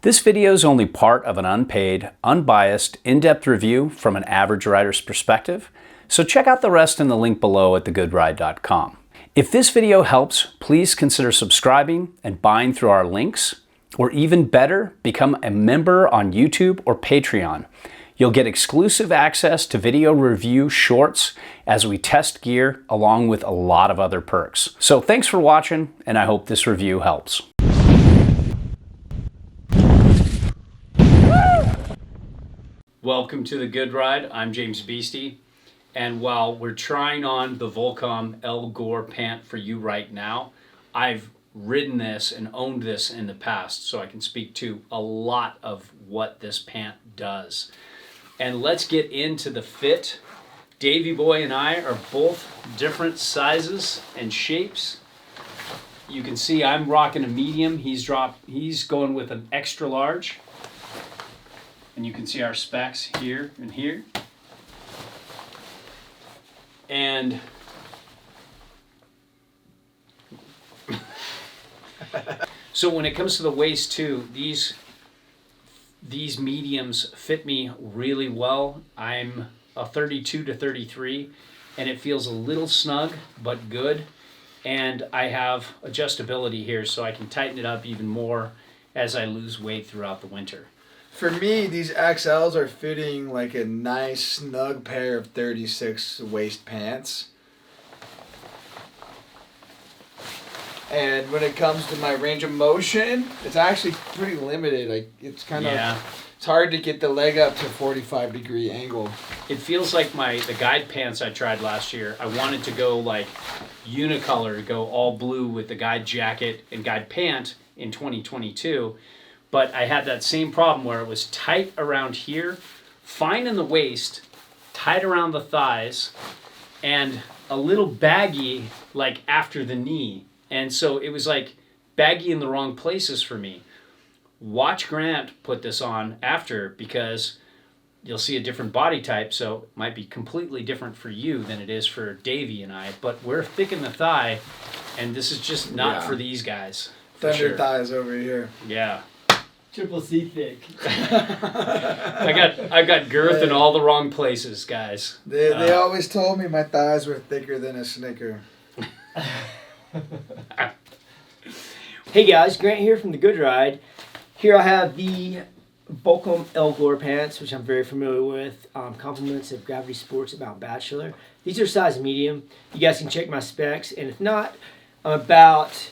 This video is only part of an unpaid, unbiased, in-depth review from an average rider's perspective, so check out the rest in the link below at thegoodride.com. If this video helps, please consider subscribing and buying through our links, or even better, become a member on YouTube or Patreon. You'll get exclusive access to video review shorts as we test gear, along with a lot of other perks. So thanks for watching, and I hope this review helps. Welcome to The Good Ride. I'm James Beastie, and while we're trying on the Volcom Gore Pant for you right now, I've ridden this and owned this in the past, so I can speak to a lot of what this pant does. And let's get into the fit. Davey Boy and I are both different sizes and shapes. You can see I'm rocking a medium. He's going with an extra large. And you can see our specs here and here. And so when it comes to the waist too, these mediums fit me really well. I'm a 32 to 33 and it feels a little snug but good. And I have adjustability here so I can tighten it up even more as I lose weight throughout the winter. For me, these XLs are fitting like a nice snug pair of 36 waist pants. And when it comes to my range of motion, it's actually pretty limited. Like it's it's hard to get the leg up to a 45-degree angle. It feels like the guide pants I tried last year. I wanted to go like unicolor, go all blue with the guide jacket and guide pant in 2022. But I had that same problem where it was tight around here, fine in the waist, tight around the thighs, and a little baggy like after the knee. And so it was like baggy in the wrong places for me. Watch Grant put this on after, because you'll see a different body type, so it might be completely different for you than it is for Davey and I. But we're thick in the thigh, and this is just not for these guys. Thunder thighs over here. Yeah. Triple C thick. I've got girth in all the wrong places, guys. They always told me my thighs were thicker than a Snicker. Hey guys, Grant here from The Good Ride. Here I have the Volcom Gore pants, which I'm very familiar with. Compliments of Gravity Sports about Bachelor. These are size medium. You guys can check my specs, and if not, I'm about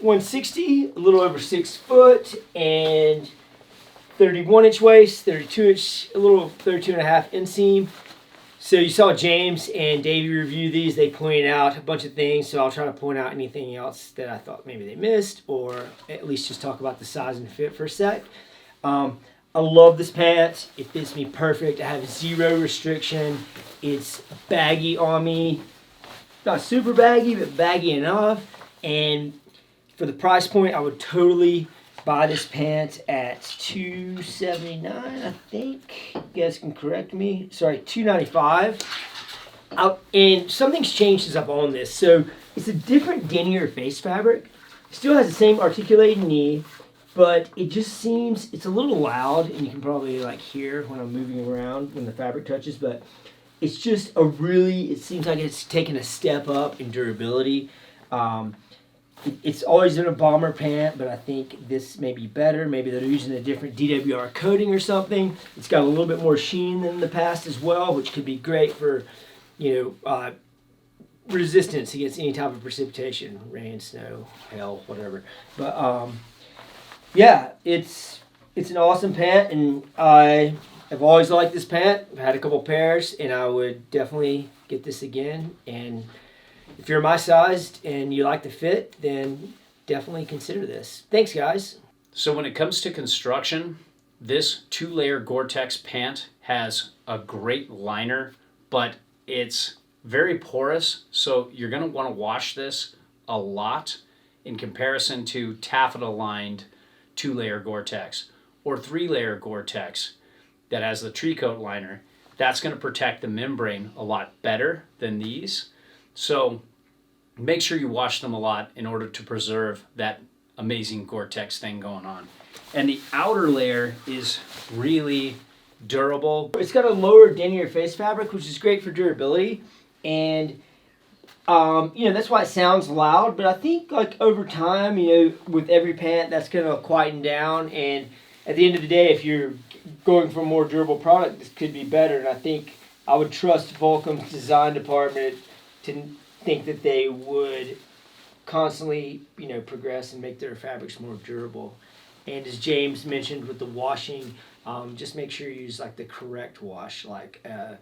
160, a little over 6 foot, and 31-inch waist, 32-inch, a little 32.5 inseam. So you saw James and Davey review these. They pointed out a bunch of things, so I'll try to point out anything else that I thought maybe they missed, or at least just talk about the size and fit for a sec. I love this pant. It fits me perfect. I have zero restriction. It's baggy on me. Not super baggy, but baggy enough. And for the price point, I would totally buy this pant at $279, I think. You guys can correct me. Sorry, $295. And something's changed since I've owned this. So it's a different denier face fabric. Still has the same articulated knee, but it just seems, it's a little loud, and you can probably like hear when I'm moving around when the fabric touches, but it's just it seems like it's taken a step up in durability. It's always in a bomber pant, but I think this may be better. Maybe they're using a different DWR coating or something. It's got a little bit more sheen than the past as well, which could be great for, resistance against any type of precipitation, rain, snow, hail, whatever. But yeah, it's an awesome pant, and I have always liked this pant. I've had a couple pairs, and I would definitely get this again. And if you're my size and you like the fit, then definitely consider this. Thanks, guys. So when it comes to construction, this 2-layer Gore-Tex pant has a great liner, but it's very porous, so you're going to want to wash this a lot in comparison to taffeta-lined 2-layer Gore-Tex or 3-layer Gore-Tex that has the tree coat liner. That's going to protect the membrane a lot better than these. So make sure you wash them a lot in order to preserve that amazing Gore-Tex thing going on. And the outer layer is really durable. It's got a lower denier face fabric, which is great for durability, and that's why it sounds loud. But I think like over time, with every pant, that's gonna quieten down. And at the end of the day, if you're going for a more durable product, this could be better. And I think I would trust Volcom's design department to think that they would constantly, progress and make their fabrics more durable. And as James mentioned with the washing, just make sure you use like the correct wash, like a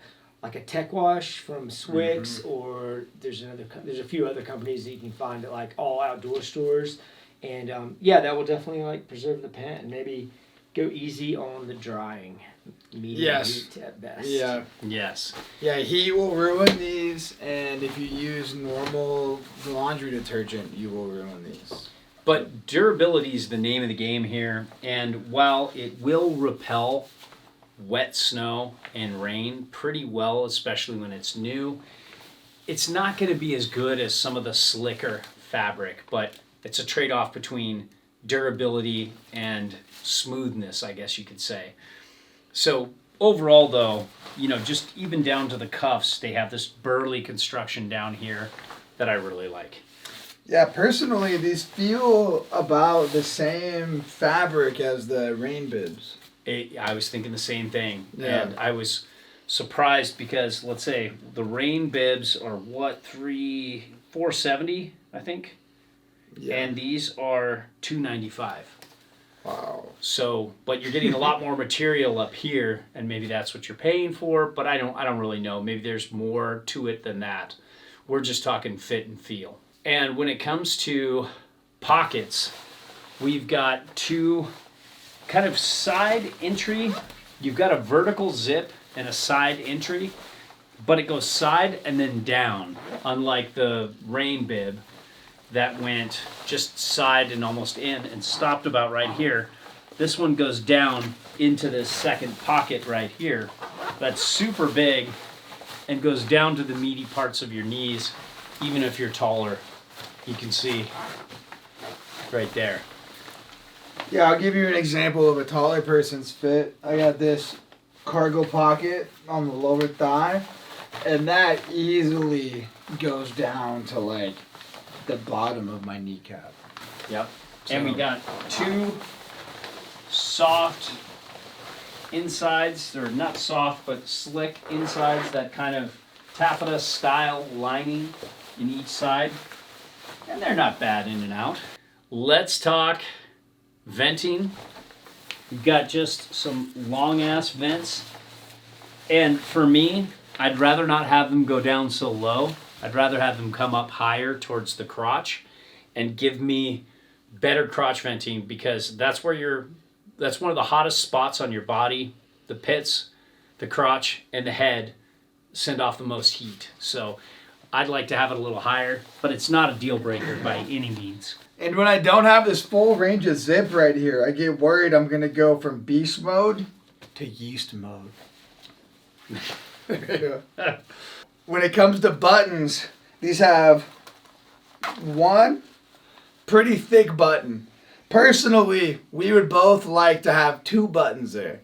tech wash from Swix, or there's a few other companies that you can find at like all outdoor stores, and that will definitely like preserve the pant, and maybe go easy on the drying. Medium heat at best. Yeah. Yes. Yeah, heat will ruin these, and if you use normal laundry detergent, you will ruin these. But durability is the name of the game here, and while it will repel wet snow and rain pretty well, especially when it's new, it's not going to be as good as some of the slicker fabric, but it's a trade-off between durability and smoothness, I guess you could say. So overall though, just even down to the cuffs, they have this burly construction down here that I really like. Yeah, personally, these feel about the same fabric as the rain bibs. I was thinking the same thing, Yeah. and I was surprised because, let's say, the rain bibs are $470, I think, and these are $295. Wow. So, but you're getting a lot more material up here, and maybe that's what you're paying for. But I don't really know. Maybe there's more to it than that. We're just talking fit and feel. And when it comes to pockets, we've got two kind of side entry. You've got a vertical zip and a side entry, but it goes side and then down, unlike the rain bib that went just side and almost in and stopped about right here. This one goes down into this second pocket right here. That's super big and goes down to the meaty parts of your knees, even if you're taller. You can see right there. Yeah, I'll give you an example of a taller person's fit. I got this cargo pocket on the lower thigh, and that easily goes down to like the bottom of my kneecap. Yep. And we got two soft insides. They're not soft, but slick insides, that kind of taffeta style lining in each side. And they're not bad in and out. Let's talk venting. We've got just some long ass vents. And for me, I'd rather not have them go down so low. I'd rather have them come up higher towards the crotch and give me better crotch venting, because that's one of the hottest spots on your body. The pits, the crotch, and the head send off the most heat. So I'd like to have it a little higher, but it's not a deal breaker by any means. And when I don't have this full range of zip right here, I get worried I'm going to go from beast mode to yeast mode. When it comes to buttons, these have one pretty thick button. Personally, we would both like to have two buttons there.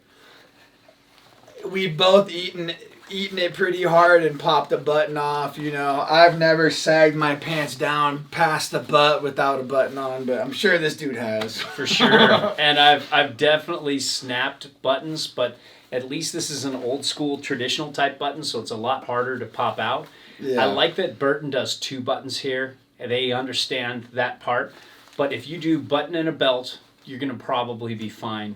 We've both eaten it pretty hard and popped a button off. I've never sagged my pants down past the butt without a button on, but I'm sure this dude has. For sure. And I've definitely snapped buttons, but at least this is an old school traditional type button, so it's a lot harder to pop out. Yeah. I like that Burton does two buttons here. They understand that part. But if you do button and a belt, you're going to probably be fine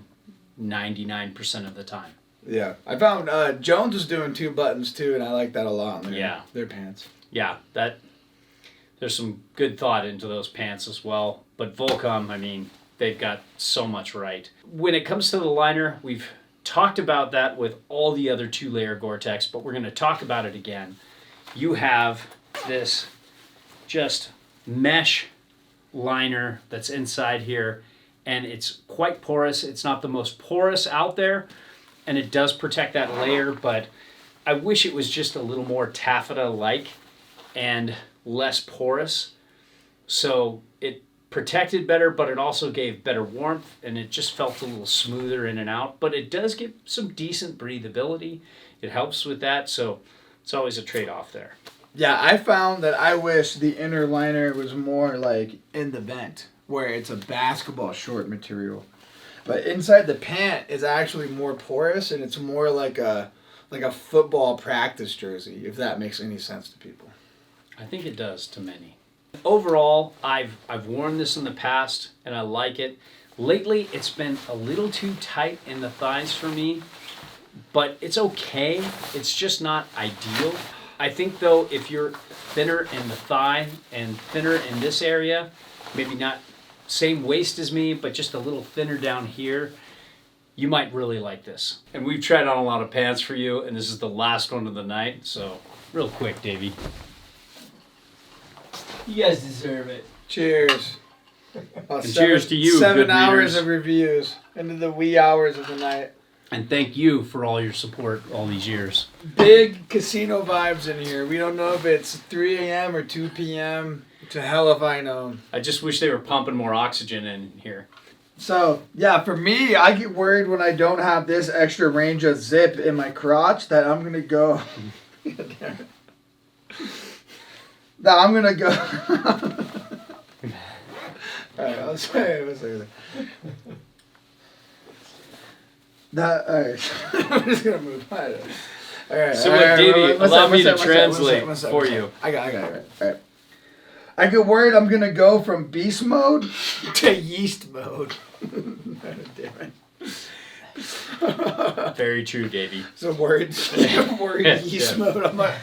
99% of the time. Yeah. I found Jones was doing two buttons too, and I like that a lot. Their pants. Yeah, there's some good thought into those pants as well. But Volcom, they've got so much right. When it comes to the liner, we've talked about that with all the other two-layer Gore-Tex, but we're going to talk about it again. You have this just mesh liner that's inside here, and it's quite porous. It's not the most porous out there, and it does protect that layer, but I wish it was just a little more taffeta-like and less porous, so it protected better, but it also gave better warmth, and it just felt a little smoother in and out. But it does give some decent breathability. It helps with that, so it's always a trade-off there. Yeah, I found that I wish the inner liner was more like in the vent, where it's a basketball short material. But inside the pant is actually more porous, and it's more like a football practice jersey, if that makes any sense to people. I think it does to many. Overall, I've worn this in the past, and I like it. Lately, it's been a little too tight in the thighs for me, but it's okay. It's just not ideal. I think, though, if you're thinner in the thigh and thinner in this area, maybe not same waist as me, but just a little thinner down here, you might really like this. And we've tried on a lot of pants for you, and this is the last one of the night, so real quick, Davey. You guys deserve it. Cheers. And cheers to you, 7 good hours readers. of reviews into the wee hours of the night. And thank you for all your support all these years. Big casino vibes in here. We don't know if it's 3 a.m. or 2 p.m. To hell if I know. I just wish they were pumping more oxygen in here. So, yeah, for me, I get worried when I don't have this extra range of zip in my crotch that I'm going to go... that I'm going to go... Alright, I'll say that. Alright, I'm just going to move. Alright. So, Davey, allow me to translate for you. I got it. Alright. I get worried I'm going to go from beast mode to yeast mode. Damn it. Very true, Davey. So worried yeast Yeah. mode. I'm like,